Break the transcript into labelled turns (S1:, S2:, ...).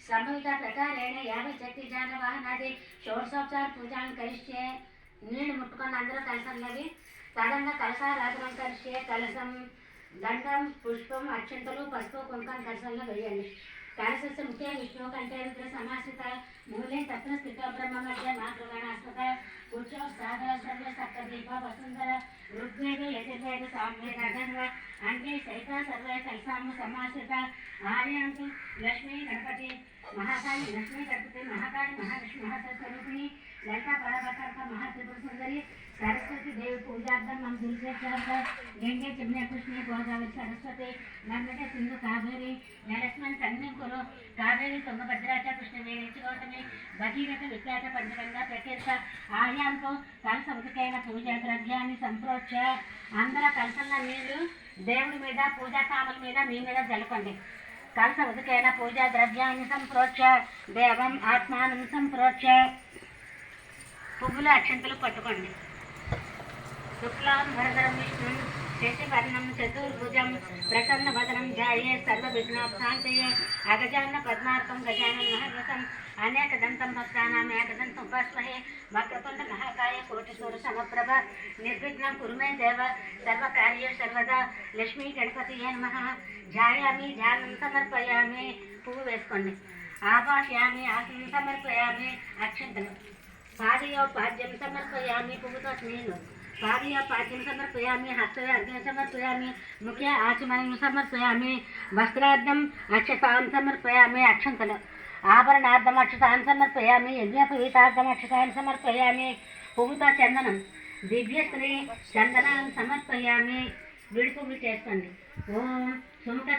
S1: సంభవిత ప్రకారేణ యాభై శక్తి జానవాహనాది షోడశోపచార పూజలను కరిష్యే. నీళ్లు ముట్టుకొని అందరూ కలసంలవి తదంగా కలశారాధనం కరిష్యే. కలసం దండం పుష్పం అక్షంతలు పసుపు కుంకం కలసంలో వేయండి. కలశస్య ముఖ్య విష్ణు కంటే రుద్ర సమాశ్రిత మూలే తత్వ స్థిత బ్రహ్మ మధ్య మాతృగణాస్పద ఉచ్చో సాగర సర్వ సప్త దీప వసుంధర ఋగ్వేద యజుర్వేద సామ్వేద అధర్వ అంగే సైత సర్వ కలసాము సమాశ్రిత ఆర్యాంతు లక్ష్మీ గణపతి మహాకాళి లక్ష్మీ గణపతి మహాకాళి మహాలక్ష్మి మహాస్వరూపిణి లలిత పరమకర్త మహాత్రిపుర సుందరి सरस्वती देवी पूजार्थम हम तुलसी गंगे जमुना कृष्ण गोदावरी सरस्वती नर्मदा सिंधु कावेरी जलस्मन सन्निम कुरु कावेरी तुंगभद्रा च कृष्णवेणी च गौतमी भगीरथ विख्यात पंचगंगा प्रकीर्त आयां को कलसमुखैन पूजा द्रव्याన్ని సంప్రోక్ష అందర కలసన్న నీళ్లు దేవుడి మీద పూజా సామల మీద మీ మీద జలపండి. కలసముఖైన పూజా ద్రవ్యాన్ని సంప్రోక్ష దేవం ఆత్మానం సంప్రోక్ష పువ్వులు అక్షంతలు పట్టుకోండి. शुक्लां वरदं विष्णुं शशिवर्णं चतुर्भुजं प्रसन्नवदनं ध्याये सर्वविघ्नोपशान्तये अगजानन पद्मार्कं गजानन महर्निशम् अनेकदन्तं भक्तानाम् एकदन्तम् उपास्महे वक्रतुण्ड महाकाय कोटिसूर्यसमप्रभ निर्विघ्नं कुरु मे देव सर्वकार्येषु सर्वदा लक्ष्मी गणपतये नमः. ध्यायामि ध्यानं समर्पयामि. పువ్వు వేసుకోండి. ఆవాహయామి ఆసనం సమర్పయామి. అక్షంతలు పాదయోపాద్యం సమర్పయామి. పువ్వుతో నీళ్ళు पादयोपाद्यं समर्पयामि. हस्ते अर्घ्यं समर्पयामि. मुखे आचमनं समर्पयामि. वस्त्रार्धम् अक्षतां समर्पयामि. अक्षन्तलु आभरणार्धम् अक्षतां समर्पयामि. यज्ञोपवीतार्धम् अक्षतां समर्पयामि. पुव्వుతో చందనం దివ్యశ్రీ చందనాన్ని సమర్పయామి. విడి పువ్వు చేసుకోండి. ఓం సుముఖ